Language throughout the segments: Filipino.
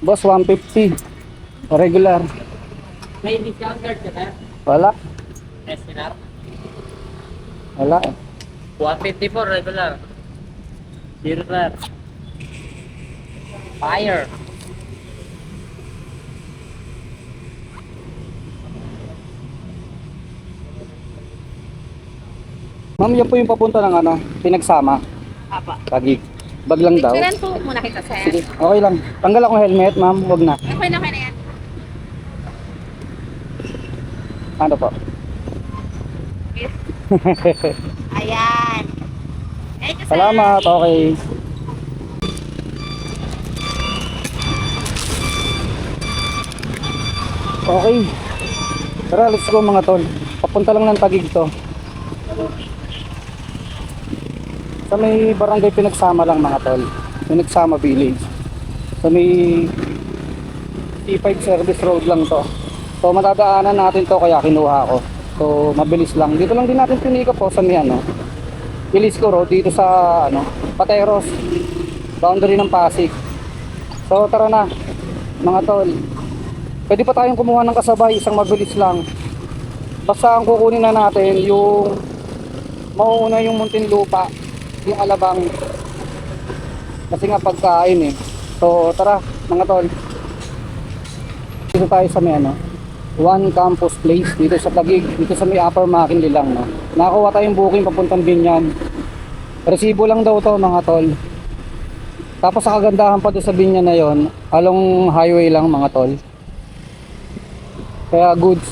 Boss, 150. Regular. May discount card ka na? Wala. SNR? Wala. 154 regular. Zero sir. Fire. Ma'am, yan po yung papunta ng ano, pinagsama. Apa. Tagig. Bag lang daw. Picturean po muna kita, sir. Sige, okay lang. Tanggal akong helmet, ma'am. Huwag na. Okay na yan. Ano po? Yes. Ayan. Thank you, sir. Salamat. Okay. Okay. Tara, let's go mga tol. Papunta lang ng Tagig to. Sa may barangay pinagsama lang mga tol. Pinagsama village. Sa may T5 service road lang to. So matadaanan natin to kaya kinuha ko. So mabilis lang. Dito lang din natin pinikap po sa may ano. Ilisco Road dito sa ano, Pateros. Boundary ng Pasig. So tara na mga tol. Pwede pa tayong kumuha ng kasabay, isang mabilis lang. Basta ang kukunin na natin yung mauuna yung Muntinlupa, yung Alabang. Kasi nga pagkain eh. So tara mga tol. Dito tayo sa may ano, One Campus Place dito sa Taguig, dito sa may Upper Makinli lang no. Nakakuha tayong booking papuntang Binyan. Resibo lang daw to mga tol. Tapos sa kagandahan pa doon sa Binyan na yon, along highway lang mga tol. Kaya goods.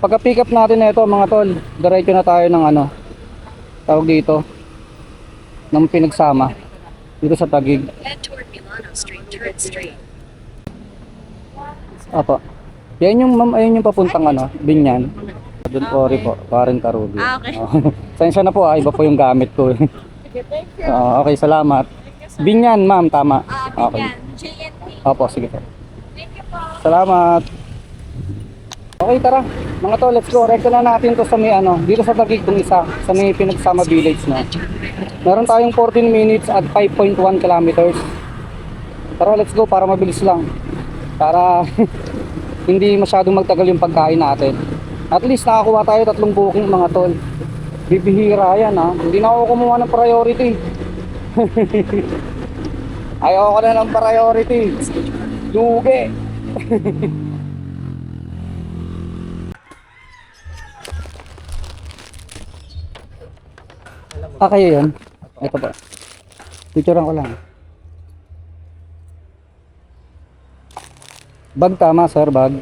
Pagka pick up natin na ito mga tol, diretso na tayo ng ano, tawag dito, ng pinagsama dito sa Taguig. Head toward Milano Street, Turret Street. Apo. Yan yung ma'am, ayun yung papuntang ano, Binyan. Doon po rin po, Karen Carubi. Okay. Sensya na po iba po yung gamit ko. Thank you. Okay, salamat. Binyan ma'am, tama. Okay. JNT. Opo, sige po. Thank you po. Salamat. Okay, tara. Mga to, let's go. Rekta na natin to sa may ano, dito sa Taguig tong isa, sa may Pinagsama Village no. Meron tayong 14 minutes at 5.1 kilometers. Tara, let's go para mabilis lang. Para hindi masyadong magtagal yung pagkain natin. At least nakakuha tayo 3 booking mga tol. Bibihira yan ha. Hindi na ako kumuha ng priority. Ayoko na ng priority. Lugi. Kayo yun? Ito pa. Picturean ko lang. Bag tama sir, bag.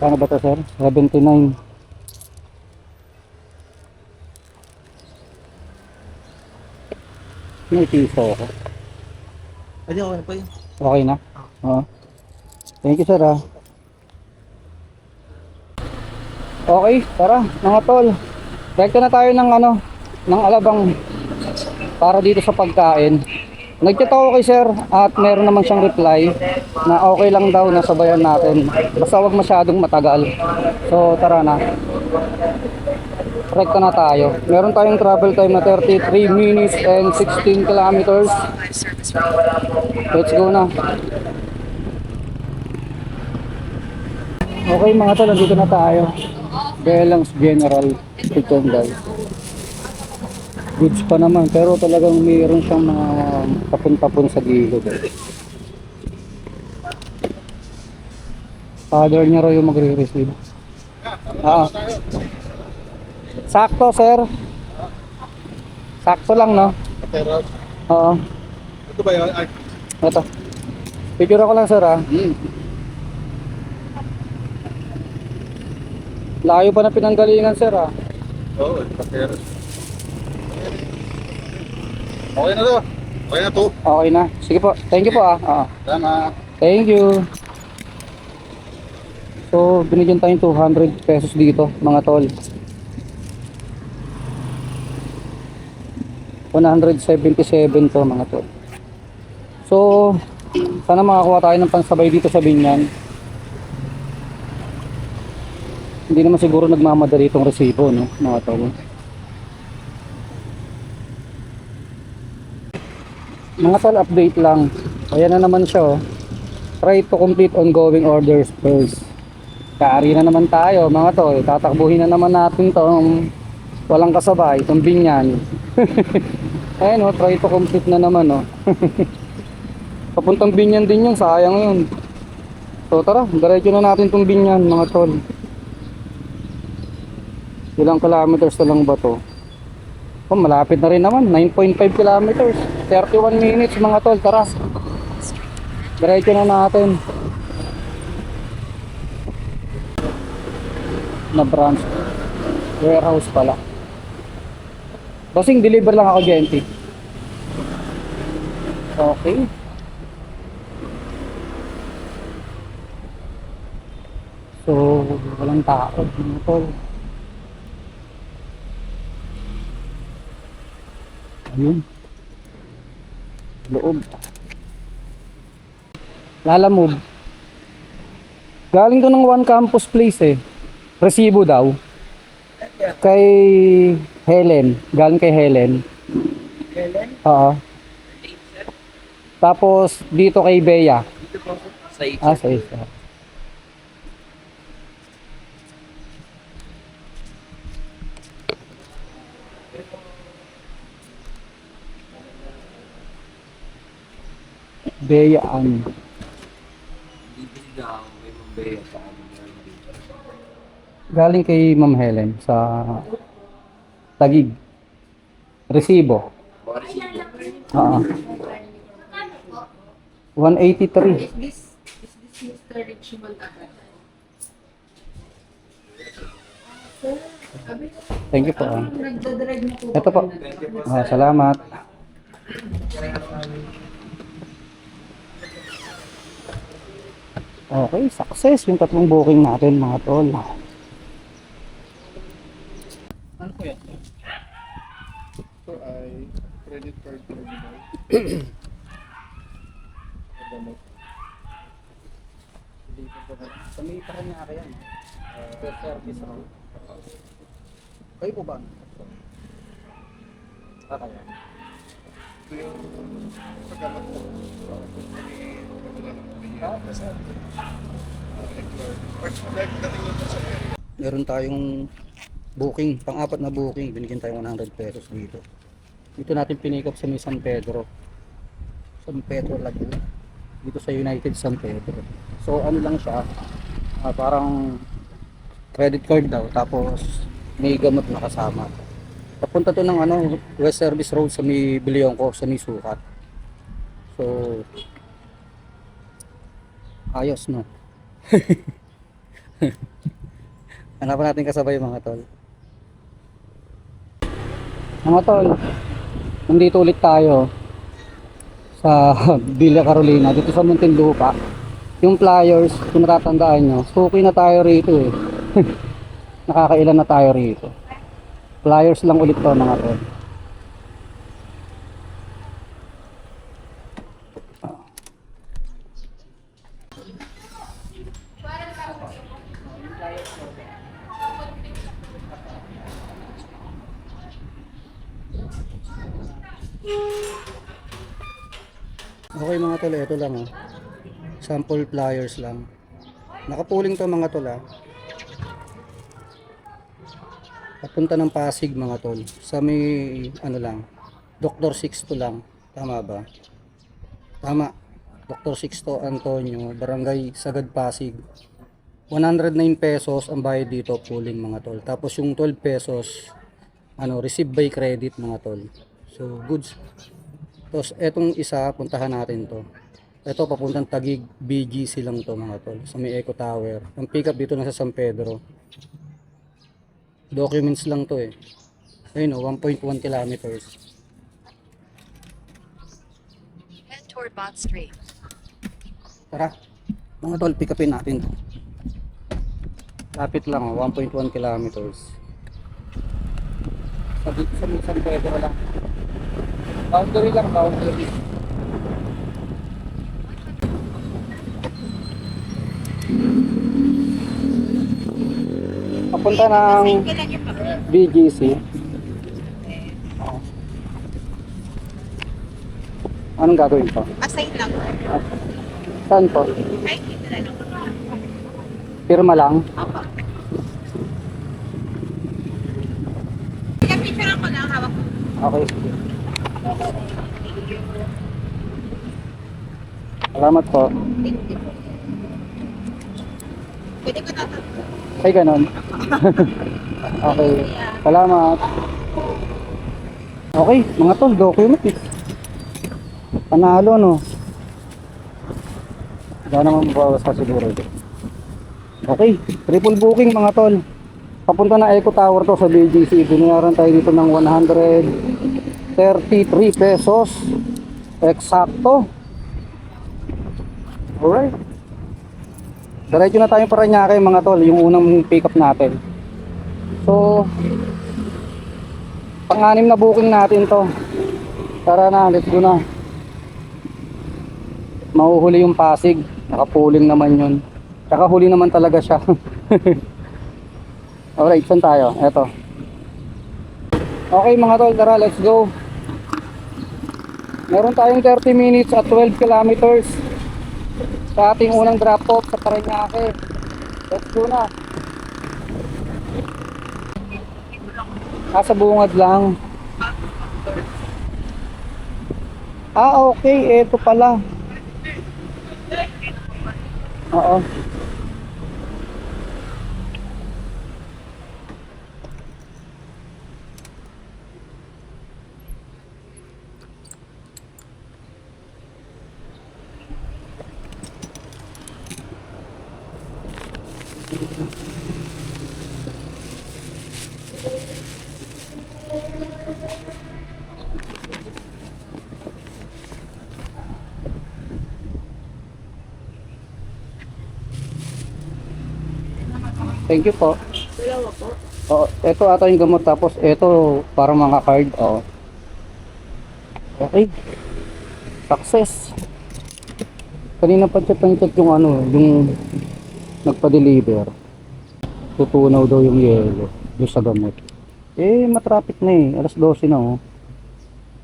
Kano ba ito sir? 79. May piso ako. Pwede ako na po yun. Okay na? Oo. Thank you sir ah. Okay, tara mga tol. Rekta na tayo ng ano, ng Alabang para dito sa pagkain. Nag-chat ako kay sir at meron naman siyang reply na okay lang daw na sabayan natin. Basta wag masyadong matagal. So tara na. Rekta na tayo. Meron tayong travel time na 33 minutes and 16 kilometers. Let's go na. Okay mga tol, nandito na tayo. Belangs General Pitonggal. Goods pa naman pero talagang mayroon siyang mga tapon-tapon sa gilid. Father niya raw yung magre-receive. Sakto sir. Sakto lang no? Pero, Oo. ito ba yun? Ay, Ito. Picture ko lang sir ah. Layo pa na pinanggalingan sir ah. oo, pero. Okay na to. Okay na to. Okay na. Sige po. Thank you po ah. Oo. Tama. Thank you. So, binigyan tayong 200 pesos dito, mga tol. 177 to, mga tol. So, sana makakuha tayo ng pansabay dito sa Binyan. Hindi naman siguro nagmamadali itong resibo, no, mga tol. Mga tol, update lang. Ayan na naman siya, oh. Try to complete ongoing orders first. Kaari na naman tayo, mga tol. Tatakbuhin na naman natin to. Walang kasabay, itong binyan. Ayan, oh, try to complete na naman, oh. Papuntang binyan din yung sayang yun. So tara, diretso na natin itong binyan, mga tol. Ilang kilometers na lang ba to? Oh, malapit na rin naman, 9.5 kilometers, 31 minutes, mga tol. Tara, diretso na natin. Na branch, warehouse pala. Bossing, deliver lang ako, GNT. Okay. So, walang tao, mga tol. Ayun. Loob. Lalamove. Galing to ng One Campus Place eh. Resibo daw. Kay Helen. Galing kay Helen. Kailan? Oo. Tapos dito kay Bea. Dito po. Sa isa. Ah, sa isa. Beyaan. Bibili na ako may mambaya sa amin. Galing kay Ma'am Helen sa Tagig. Resibo. Oo. 183. Is this Mr. Richmond agad? Thank you po. Nagdadrive na po. Ito po. Ah, salamat. Okay, success yung tatlong booking natin, mga tol. Ano po yan? Ito ay credit card terminal. Sa may Paranaque yan. Service road. Kayo po ba? Kaya. Ito yung pagkakat po. Meron tayong booking, pang-apat na booking, binigyan tayo 100 pesos dito. Dito natin pinick up sa may San Pedro. San Pedro Laguna. Dito sa United San Pedro. So ano lang siya, parang credit card daw, tapos may gamot na kasama. Papunta to ng ano, West Service Road sa may Bilionco, sa may Sukat. So ayos, no? Hanapan natin kasabay, mga tol. Mga tol, nandito ulit tayo sa Villa Carolina, dito sa Muntinlupa. Yung flyers, kung natatandaan nyo, suki na tayo rito eh. Nakakailan na tayo rito. Flyers lang ulit to, mga tol. Okay, mga tol, ito lang oh. Sample flyers lang. Nakapuling to, mga tol ah. Papunta ng Pasig, mga tol. Sa may ano lang, Dr. Sixto lang. Tama ba? Tama. Dr. Sixto Antonio, Barangay Sagad, Pasig. 109 pesos ang bayad dito, pooling, mga tol. Tapos yung 12 pesos ano, receive by credit, mga tol. So goods. Tapos etong isa, puntahan natin to. Ito papuntang Tagig, BGC lang to, mga tol. Sa may Eco Tower. Ang pick up dito nasa San Pedro. Documents lang to eh. Ayun o, 1.1 kilometers. Head toward Bot Street. Tara, mga tol, pick upin natin to. Lapit lang o, 1.1 kilometers. Sa may San Pedro lang. Boundary lang, boundary. Papunta ng BGC. Oo. Anong gagawin po? Assign lang. Saan po? Ay, dito na lang. Pirma lang? Opo. Kaya picture ko lang, hawak ko. Okay, sige. Salamat po. Pwede ko tatanong. Ay, ganon. Okay. Salamat. Okay, mga tol, document eh. Panalo, no? Wala naman mabawas ka siguro ito. Okay, triple booking mga tol. Papunta na Eco Tower to sa BGC. Binayaran tayo dito ng 133 pesos. Eksakto. Alright. Diretso na tayo Parañaque mga tol, yung unang pick up natin. So, pang-anim na booking natin to. Tara na, let's go na. Mahuhuli yung Pasig. Nakapuling naman yun. Tsaka huli naman talaga siya. Alright, saan tayo? Eto. Okay mga tol, tara, let's go. Meron tayong 30 minutes at 12 kilometers sa ating unang drop off sa Parañaque. Let's go na. Sa bungad lang. Okay, eto pala. Oo. Thank you po. Oo, ito ata yung gamot tapos ito para mga card. Oo. Okay. Success. Kanina pa chat yung ano, yung nagpa-deliver. Tutunaw daw yung yelo doon sa gamot. Matraffic na eh. Alas 12 na oh.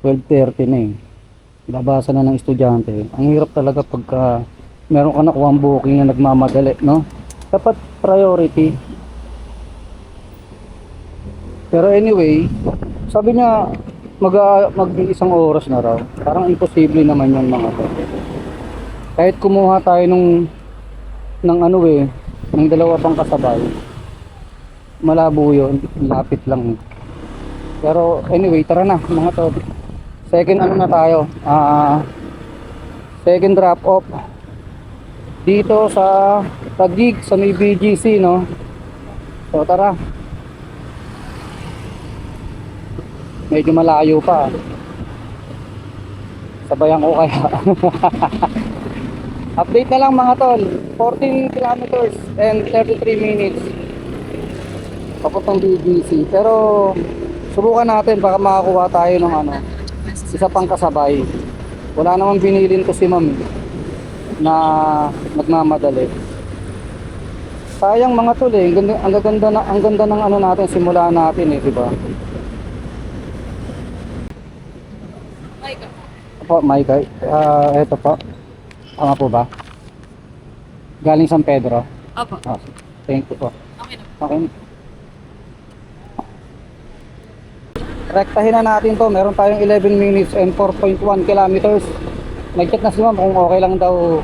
12:30 na eh. Babasa na ng estudyante. Ang hirap talaga pagka meron ka nakuha ang booking na nagmamadali, no? Dapat priority. Pero anyway, sabi niya mag-isang oras na raw. Parang imposible naman yung mga to. Kahit kumuha tayo ng dalawa pang kasabay, malabo yun, lapit lang. Pero anyway, tara na mga to. Second na tayo, second drop off dito sa Taguig sa may BGC, no? So tara. Medyo malayo pa. Sabayan ko kaya. Update na lang mga tol. 14 kilometers and 33 minutes papuntang BGC. Pero subukan natin, baka makakuha tayo ng isa pang kasabay. Wala namang binilin ko si ma'am na nagmamadali. Sayang mga tol eh. Ang ganda ng natin, simula natin eh, di ba? Po, Mike. Eto po. Tama po ba? Galing San Pedro. Opo. Thank you po. Okay na. Okay. Rektahin na natin to. Meron tayong 11 minutes and 4.1 kilometers. Nag-check na si ma'am kung okay lang daw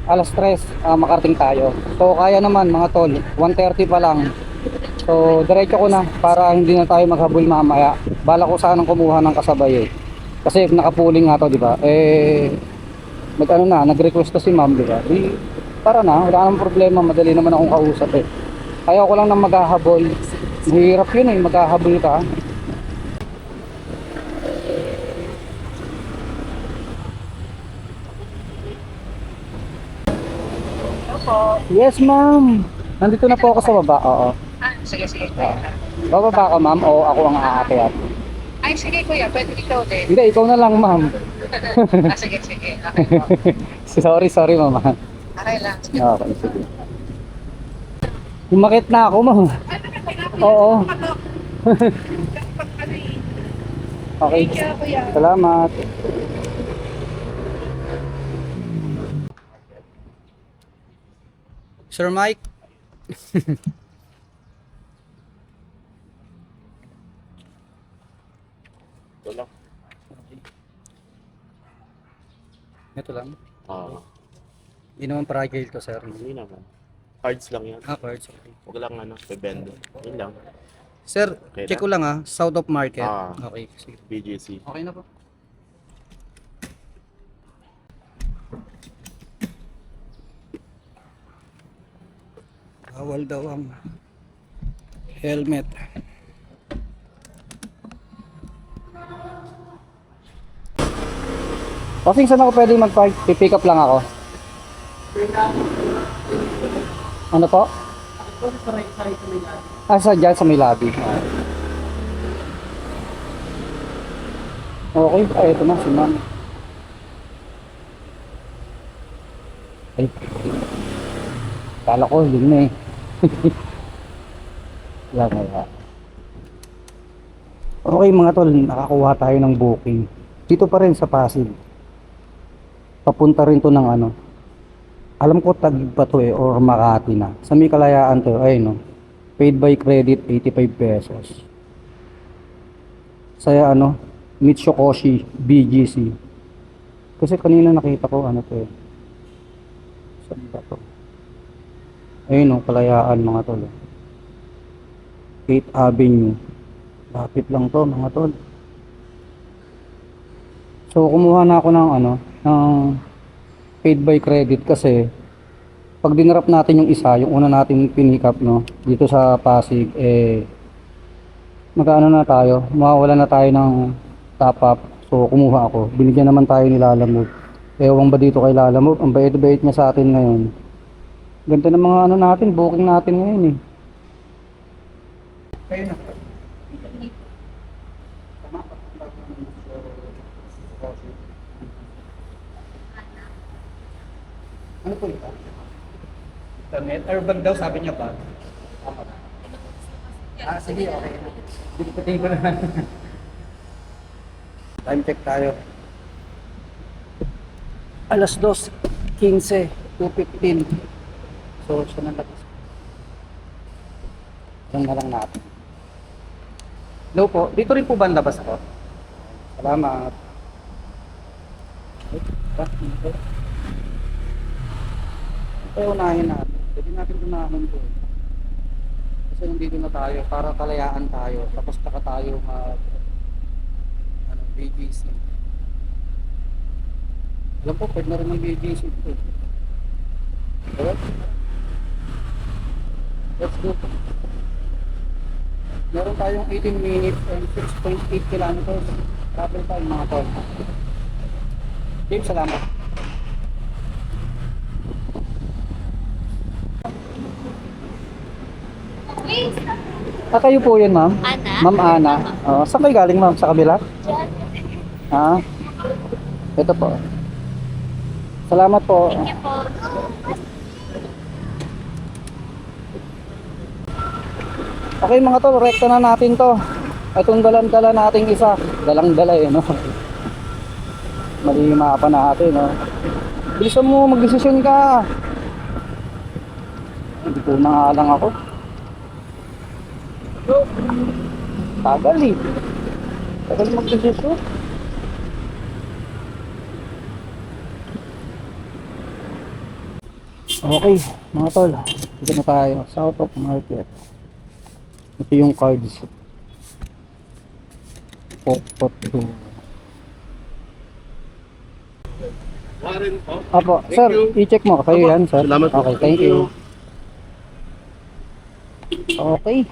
alas 3 makarating tayo. So kaya naman mga tol, 1:30 pa lang. So diretso ko na para hindi na tayo maghabol mamaya. Bala ko sanang kumuha ng kasabay eh. Kasi nakapuling nga to, di ba? Nag-request to si ma'am, di ba? Para na, wala namang problema, madali naman akong kausap eh. Ayaw ko lang nang maghahabol. Mahirap yun eh, maghahabol ka. Yes, ma'am. Nandito na po ako sa baba. Oo. Sige. Bababa ka, ma'am, o ako ang aakyat? Ay, sige kuya, pwede ikaw din. Hindi, ikaw na lang, ma'am. Sige. Okay po. Sorry, mama. Okay lang. Okay, sige. Umakit na ako, ma'am. Oo. Okay. Salamat. Sir Mike. Ito lang. Ito lang. Ah, Hindi naman fragile to, sir. hindi naman. Cards lang yan. Cards. Okay. Huwag lang bebendo. Yun lang. Sir, Okay check na? ko lang South of Market. Ah. Okay, sige. BGC. Okay na po. Bawal daw ang helmet. Kasi saan ako pwede mag-park? Pipick up lang ako. Ano po? Dyan sa may lobby. Okay, ito na si ma'am. Ay. Kala ko, yun na eh. Wala. Okay mga tol, nakakuha tayo ng booking. Dito pa rin sa Pasig. Papunta rin to ng ano. Alam ko Taguig pa to or Makati na. Sa may Kalayaan to, ay no. Paid by credit, 85 pesos. Saya Mitsukoshi BGC. Kasi kanina nakita ko ano to eh. Saan ba to? Ayun Kalayaan mga tol. 8th Avenue. Lapit lang to mga tol. So kumuha na ako ng ng paid by credit kasi pag dinrap natin yung isa, yung una natin pinick up dito sa Pasig magkaano na tayo, mawawala na tayo ng top up. So kumuha ako, binigyan naman tayo ni Lalamove. Ewan ba dito kay Lalamove, ang bait-bait niya sa atin ngayon. Ganito ng mga natin, booking natin ngayon eh. Ayun na. Ano po ito? Internet? Urban daw sabi niya ba? Sige, okay. Dilipatin ko na. Time check tayo. Alas 2:15, 2:15. So, siya na labas. Diyan na lang natin. Hello po, dito rin po ba ang labas ko? Salamat. Ito unahin natin. Pwede natin unahin po. Kasi nandito na tayo, para kalayaan tayo. Tapos taka tayo BGC. Alam po, pwede na rin ng BGC ito. Alright? Let's go. Meron tayong 18 minutes and 6.8 kilometers. Travel time mga tol. Dave, salamat. Kayo po yun, ma'am? Ana? Ma'am Ana. Saan kayo galing, ma'am? Sa kabila? Ito po. Salamat po. Thank you po. Okay mga tol, rekta na natin to. Itong dalang-dala nating isa. Dalang-dala no? Malima pa natin, no? Bilisan mo, magdesisyon ka. Hindi ko na nga lang ako. Tagal eh. Tagal magdesisyon. Okay, mga tol. Dito na tayo. South of Market. Ito yung cards. Pokpot 2. Warren po. Apo, sir, i-check mo. Kayo yan, sir. Salamat po. Okay, thank you. Okay.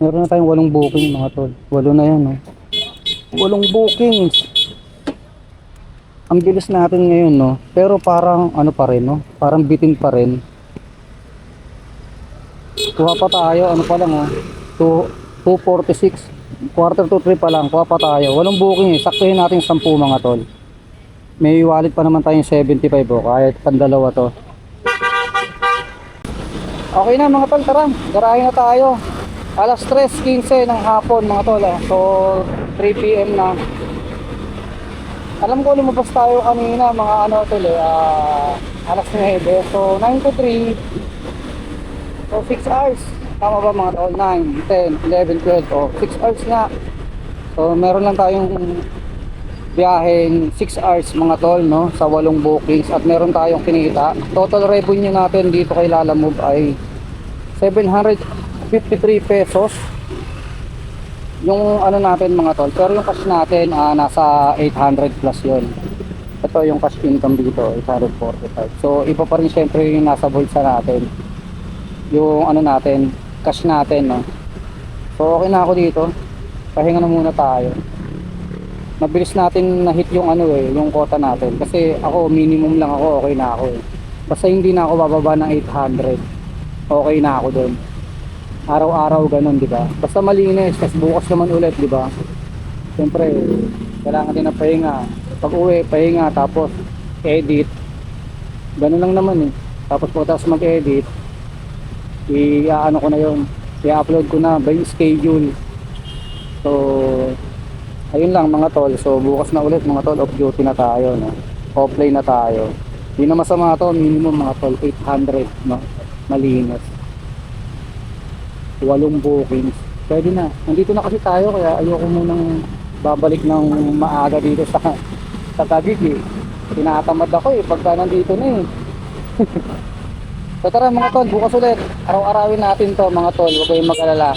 Meron na tayong 8 booking mga tol. 8 na yan, no? 8 bookings. Ang bilis natin ngayon, no? Pero parang ano pa rin, no? Parang bitin pa rin. Kuha pa tayo, ano pa lang, oh. 2:46. Quarter to 3 pa lang, kuha pa tayo. 8 booking eh. Saktuhin natin 10 mga tol. May wallet pa naman tayong 75, oh. Kahit pandalawa to. Okay na mga tol, tara. Garahe na tayo. Alas 3:15 ng hapon mga tol. So 3 PM na. Alam ko lumabas tayo kanina mga ano tol alas 9. So 9 to 3. So 6 hours. Tama ba mga tol? 9, 10, 11, 12. O 6 hours nga. So meron lang tayong biyaheng 6 hours mga tol, no, sa 8 bookings at meron tayong kinita. Total revenue natin dito kay Lalamove ay 753 pesos yung ano natin mga tol, pero yung cash natin nasa 800 plus yun. Ito yung cash income dito 845. So iba pa rin syempre yung nasa bulsa natin, yung ano natin, cash natin, no. So okay na ako dito, pahinga na muna tayo. Mabilis natin na-hit yung ano yung quota natin. Kasi ako, minimum lang ako, okay na ako Basta hindi na ako bababa ng 800. Okay na ako doon. Araw-araw ganun, di ba? Basta malinis, tapos bukas naman ulit, di ba? Siyempre, kailangan din ng pahinga. Pag uwi, pahinga, tapos edit. Ganun lang naman Tapos pagkatapos mag-edit, i-ano ko na yun. I-upload ko na by schedule. So, ayun lang mga tol. So bukas na ulit mga tol, off duty na tayo, no? Offline na tayo. Hindi na masama to, minimum mga tol 800, no? Malinis. 8 bookings. Pwede na. Nandito na kasi tayo kaya ayoko munang babalik ng maaga dito sa Taguig Tinatamad ako pagka nandito na So tara mga tol, bukas ulit. Araw-arawin natin to mga tol. Huwag kayong mag-alala.